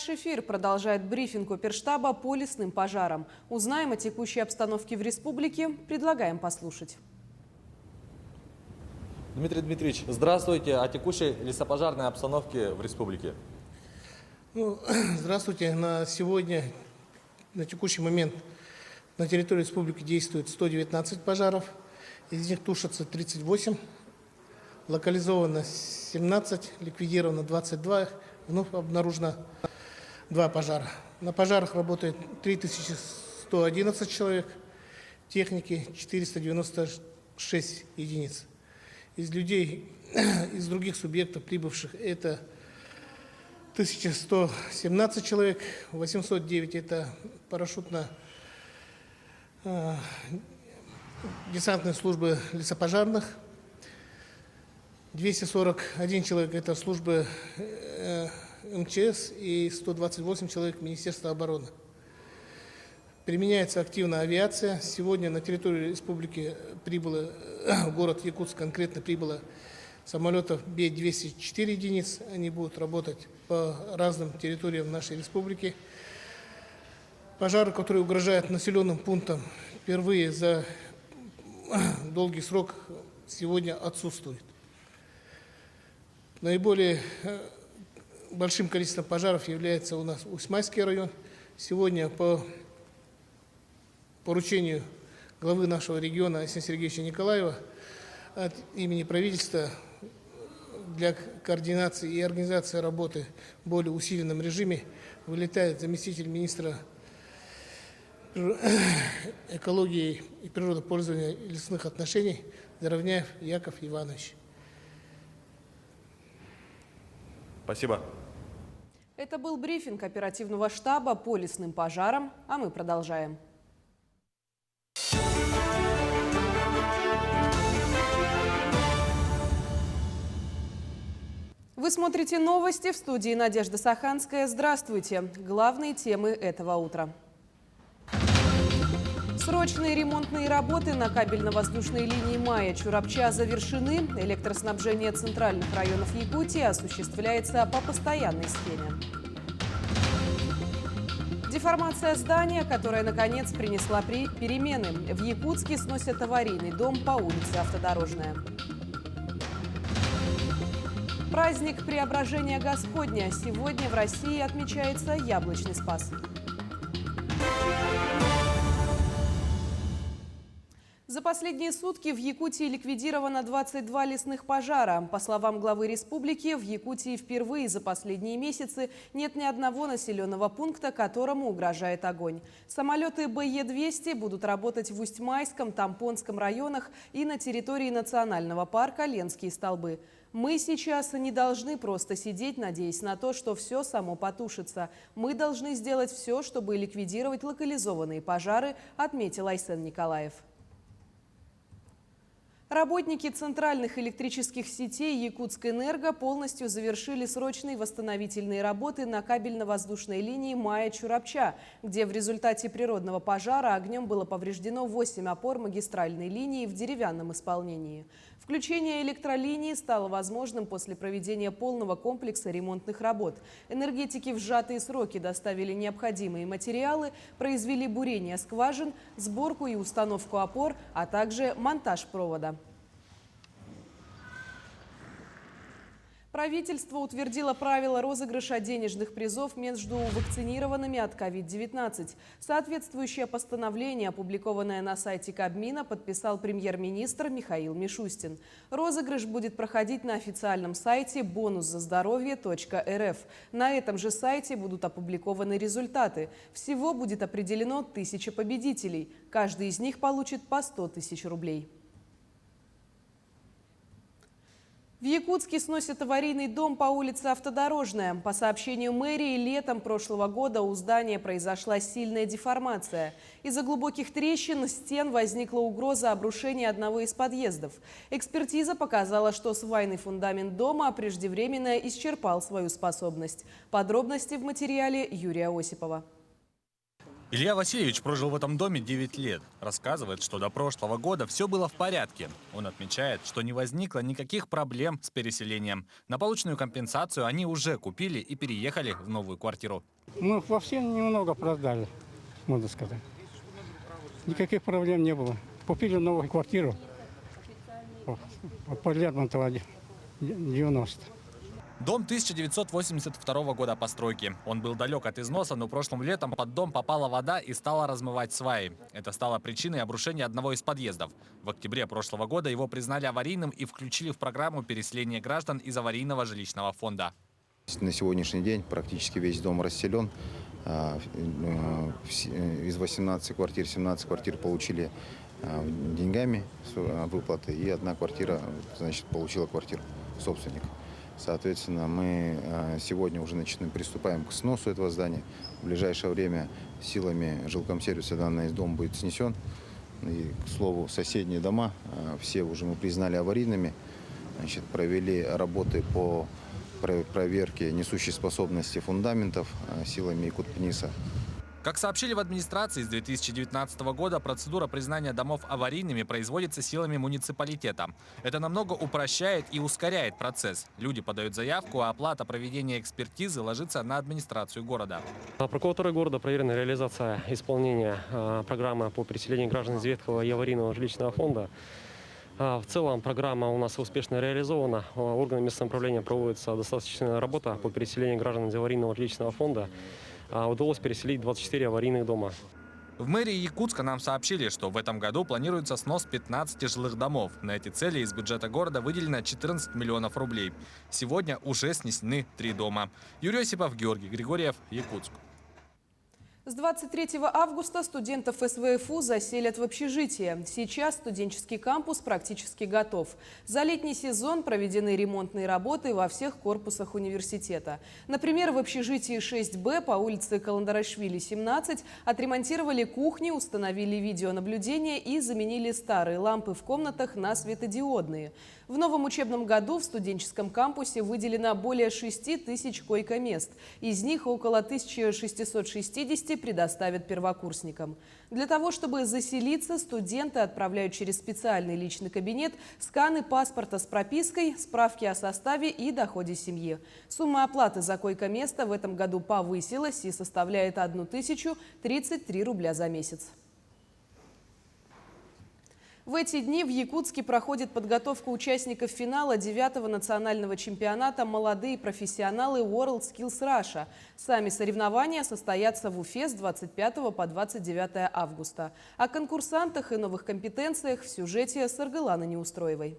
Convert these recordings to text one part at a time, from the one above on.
Наш эфир продолжает брифинг оперштаба по лесным пожарам. Узнаем о текущей обстановке в республике. Предлагаем послушать. Дмитрий Дмитриевич, здравствуйте. О текущей лесопожарной обстановке в республике. Здравствуйте. На сегодня, на текущий момент на территории республики действует 119 пожаров. Из них тушатся 38, локализовано 17, ликвидировано 22, вновь обнаружено 2 пожара. На пожарах работает 3111 человек, техники 496 единиц. Из людей, из других субъектов, прибывших, это 1117 человек, 809 это парашютно-десантные службы лесопожарных, 241 человек это службы МЧС и 128 человек Министерства обороны. Применяется активная авиация. Сегодня на территорию республики прибыло, в город Якутск конкретно прибыло самолетов Б-204 единиц. Они будут работать по разным территориям нашей республики. Пожары, которые угрожают населенным пунктам, впервые за долгий срок сегодня отсутствуют. Наиболее большим количеством пожаров является у нас Усть-Майский район. Сегодня по поручению главы нашего региона Александра Сергеевича Николаева от имени правительства для координации и организации работы в более усиленном режиме вылетает заместитель министра экологии и природопользования и лесных отношений Заровняев Яков Иванович. Спасибо. Это был брифинг оперативного штаба по лесным пожарам, а мы продолжаем. Вы смотрите новости, в студии Надежда Саханская. Здравствуйте. Главные темы этого утра. Срочные ремонтные работы на кабельно-воздушной линии Майя-Чурапча завершены. Электроснабжение центральных районов Якутии осуществляется по постоянной схеме. Деформация здания, которая, наконец, принесла перемены. В Якутске сносят аварийный дом по улице Автодорожная. Праздник Преображения Господня. Сегодня в России отмечается Яблочный Спас. За последние сутки в Якутии ликвидировано 22 лесных пожара. По словам главы республики, в Якутии впервые за последние месяцы нет ни одного населенного пункта, которому угрожает огонь. Самолеты БЕ-200 будут работать в Усть-Майском, Тампонском районах и на территории национального парка Ленские столбы. Мы сейчас не должны просто сидеть, надеясь на то, что все само потушится. Мы должны сделать все, чтобы ликвидировать локализованные пожары, отметил Айсен Николаев. Работники центральных электрических сетей Якутскэнерго полностью завершили срочные восстановительные работы на кабельно-воздушной линии Майя-Чурапча, где в результате природного пожара огнем было повреждено 8 опор магистральной линии в деревянном исполнении. Включение электролинии стало возможным после проведения полного комплекса ремонтных работ. Энергетики в сжатые сроки доставили необходимые материалы, произвели бурение скважин, сборку и установку опор, а также монтаж провода. Правительство утвердило правила розыгрыша денежных призов между вакцинированными от COVID-19. Соответствующее постановление, опубликованное на сайте Кабмина, подписал премьер-министр Михаил Мишустин. Розыгрыш будет проходить на официальном сайте bonuszazdоровье.рф. На этом же сайте будут опубликованы результаты. Всего будет определено 1000 победителей. Каждый из них получит по 100 тысяч рублей. В Якутске сносят аварийный дом по улице Автодорожная. По сообщению мэрии, летом прошлого года у здания произошла сильная деформация. Из-за глубоких трещин стен возникла угроза обрушения одного из подъездов. Экспертиза показала, что свайный фундамент дома преждевременно исчерпал свою способность. Подробности в материале Юрия Осипова. Илья Васильевич прожил в этом доме 9 лет. Рассказывает, что до прошлого года все было в порядке. Он отмечает, что не возникло никаких проблем с переселением. На полученную компенсацию они уже купили и переехали в новую квартиру. Мы вообще немного продали, можно сказать. Никаких проблем не было. Купили новую квартиру по Лермонтова 90. Дом 1982 года постройки. Он был далек от износа, но прошлым летом под дом попала вода и стала размывать сваи. Это стало причиной обрушения одного из подъездов. В октябре прошлого года его признали аварийным и включили в программу переселения граждан из аварийного жилищного фонда. На сегодняшний день практически весь дом расселен. Из 18 квартир 17 квартир получили деньгами выплаты, и одна квартира, значит, получила квартиру собственник. Соответственно, мы сегодня уже приступаем к сносу этого здания. В ближайшее время силами жилкомсервиса данный дом будет снесен. И, к слову, соседние дома все уже мы признали аварийными. Значит, провели работы по проверке несущей способности фундаментов силами Якутпниса. Как сообщили в администрации, с 2019 года процедура признания домов аварийными производится силами муниципалитета. Это намного упрощает и ускоряет процесс. Люди подают заявку, а оплата проведения экспертизы ложится на администрацию города. Прокуратурой города проверена реализация исполнения программы по переселению граждан из ветхого и аварийного жилищного фонда. В целом программа у нас успешно реализована. Органами местного самоуправления проводится достаточная работа по переселению граждан из аварийного жилищного фонда. Удалось переселить 24 аварийных дома. В мэрии Якутска нам сообщили, что в этом году планируется снос 15 жилых домов. На эти цели из бюджета города выделено 14 миллионов рублей. Сегодня уже снесены 3 дома. Юрий Осипов, Георгий Григорьев, Якутск. С 23 августа студентов СВФУ заселят в общежитие. Сейчас студенческий кампус практически готов. За летний сезон проведены ремонтные работы во всех корпусах университета. Например, в общежитии 6Б по улице Каландарашвили, 17 отремонтировали кухни, установили видеонаблюдение и заменили старые лампы в комнатах на светодиодные. В новом учебном году в студенческом кампусе выделено более 6 тысяч койко-мест. Из них около 1660 предоставят первокурсникам. Для того, чтобы заселиться, студенты отправляют через специальный личный кабинет сканы паспорта с пропиской, справки о составе и доходе семьи. Сумма оплаты за койко-место в этом году повысилась и составляет 1033 рубля за месяц. В эти дни в Якутске проходит подготовка участников финала 9-го национального чемпионата «Молодые профессионалы WorldSkills Russia». Сами соревнования состоятся в Уфе с 25 по 29 августа. О конкурсантах и новых компетенциях в сюжете с Аргыланой Неустроевой.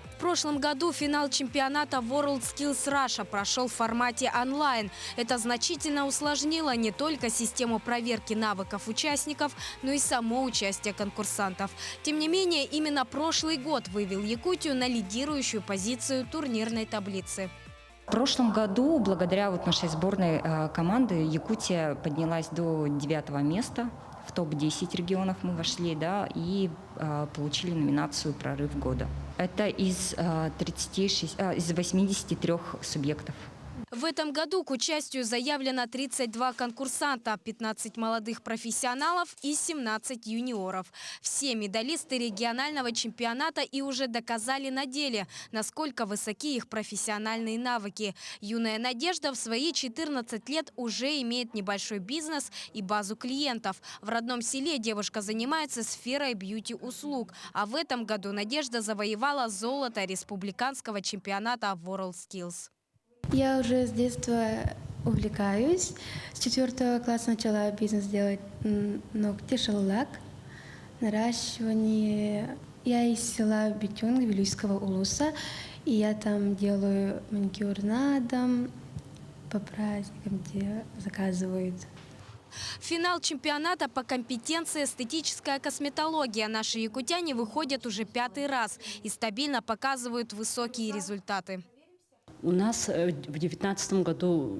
В прошлом году финал чемпионата WorldSkills Russia прошел в формате онлайн. Это значительно усложнило не только систему проверки навыков участников, но и само участие конкурсантов. Тем не менее, именно прошлый год вывел Якутию на лидирующую позицию турнирной таблицы. В прошлом году, благодаря нашей сборной команды, Якутия поднялась до 9-го места. В топ-10 регионов мы вошли, да, и получили номинацию «Прорыв года». Это из 83 субъектов. В этом году к участию заявлено 32 конкурсанта, 15 молодых профессионалов и 17 юниоров. Все медалисты регионального чемпионата и уже доказали на деле, насколько высоки их профессиональные навыки. Юная Надежда в свои 14 лет уже имеет небольшой бизнес и базу клиентов. В родном селе девушка занимается сферой бьюти-услуг. А в этом году Надежда завоевала золото республиканского чемпионата WorldSkills. Я уже с детства увлекаюсь. С 4 класса начала бизнес делать ногти, шеллак, наращивание. Я из села Битюнг, Вилюйского улуса, и я там делаю маникюр на дом, по праздникам, где заказывают. Финал чемпионата по компетенции эстетическая косметология. Наши якутяне выходят уже 5-й раз и стабильно показывают высокие результаты. У нас в 2019 году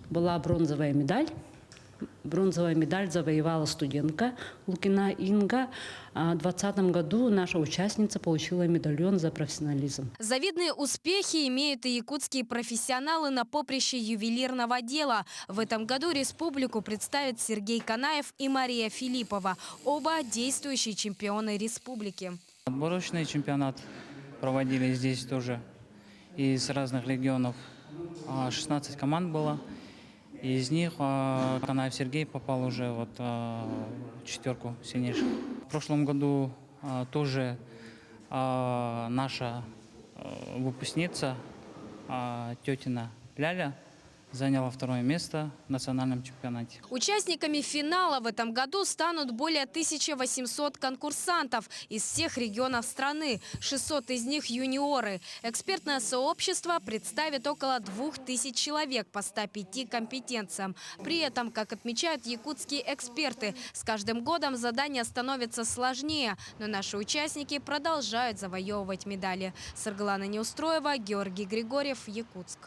была бронзовая медаль Бронзовую медаль завоевала студентка Лукина Инга. А в 2020 году наша участница получила медальон за профессионализм. Завидные успехи имеют и якутские профессионалы на поприще ювелирного дела. В этом году республику представят Сергей Канаев и Мария Филиппова, оба действующие чемпионы республики. Отборочный чемпионат проводили здесь тоже из разных регионов. 16 команд было. Из них Канаев Сергей попал уже в четверку сильнейших. В прошлом году тоже наша выпускница тетина Ляля заняла 2-е место в национальном чемпионате. Участниками финала в этом году станут более 1800 конкурсантов из всех регионов страны. 600 из них юниоры. Экспертное сообщество представит около 2000 человек по 105 компетенциям. При этом, как отмечают якутские эксперты, с каждым годом задание становится сложнее, но наши участники продолжают завоевывать медали. Саргалана Неустроева, Георгий Григорьев, Якутск.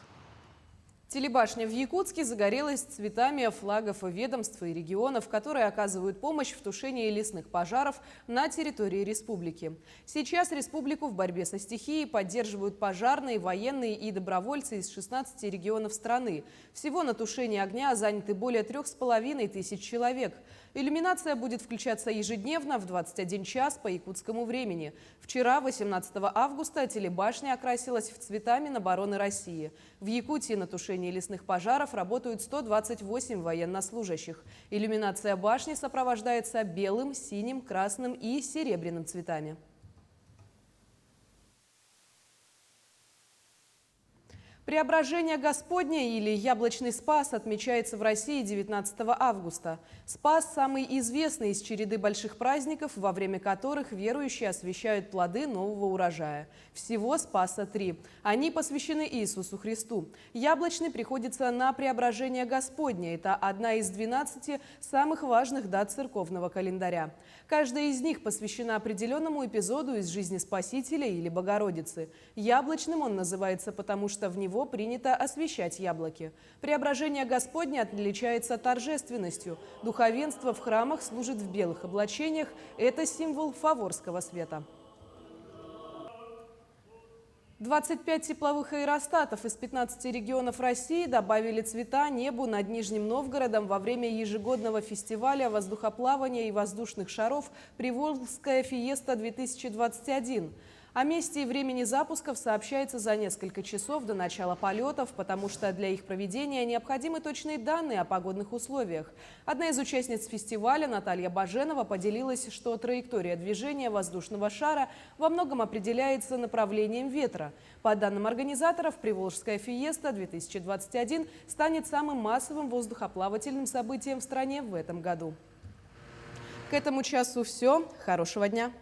Телебашня в Якутске загорелась цветами флагов ведомств и регионов, которые оказывают помощь в тушении лесных пожаров на территории республики. Сейчас республику в борьбе со стихией поддерживают пожарные, военные и добровольцы из 16 регионов страны. Всего на тушение огня заняты более 3500 человек. Иллюминация будет включаться ежедневно в 21 час по якутскому времени. Вчера, 18 августа, телебашня окрасилась в цвета Минобороны России. В Якутии на тушении лесных пожаров работают 128 военнослужащих. Иллюминация башни сопровождается белым, синим, красным и серебряным цветами. Преображение Господне или Яблочный Спас отмечается в России 19 августа. Спас – самый известный из череды больших праздников, во время которых верующие освящают плоды нового урожая. Всего Спаса 3. Они посвящены Иисусу Христу. Яблочный приходится на Преображение Господне. Это одна из 12 самых важных дат церковного календаря. Каждая из них посвящена определенному эпизоду из жизни Спасителя или Богородицы. Яблочным он называется, потому что в него принято освящать яблоки. Преображение Господне отличается торжественностью. Духовенство в храмах служит в белых облачениях. Это символ фаворского света. 25 тепловых аэростатов из 15 регионов России добавили цвета небу над Нижним Новгородом во время ежегодного фестиваля воздухоплавания и воздушных шаров «Приволжская фиеста-2021». О месте и времени запусков сообщается за несколько часов до начала полетов, потому что для их проведения необходимы точные данные о погодных условиях. Одна из участниц фестиваля, Наталья Баженова, поделилась, что траектория движения воздушного шара во многом определяется направлением ветра. По данным организаторов, Приволжская фиеста-2021 станет самым массовым воздухоплавательным событием в стране в этом году. К этому часу все. Хорошего дня!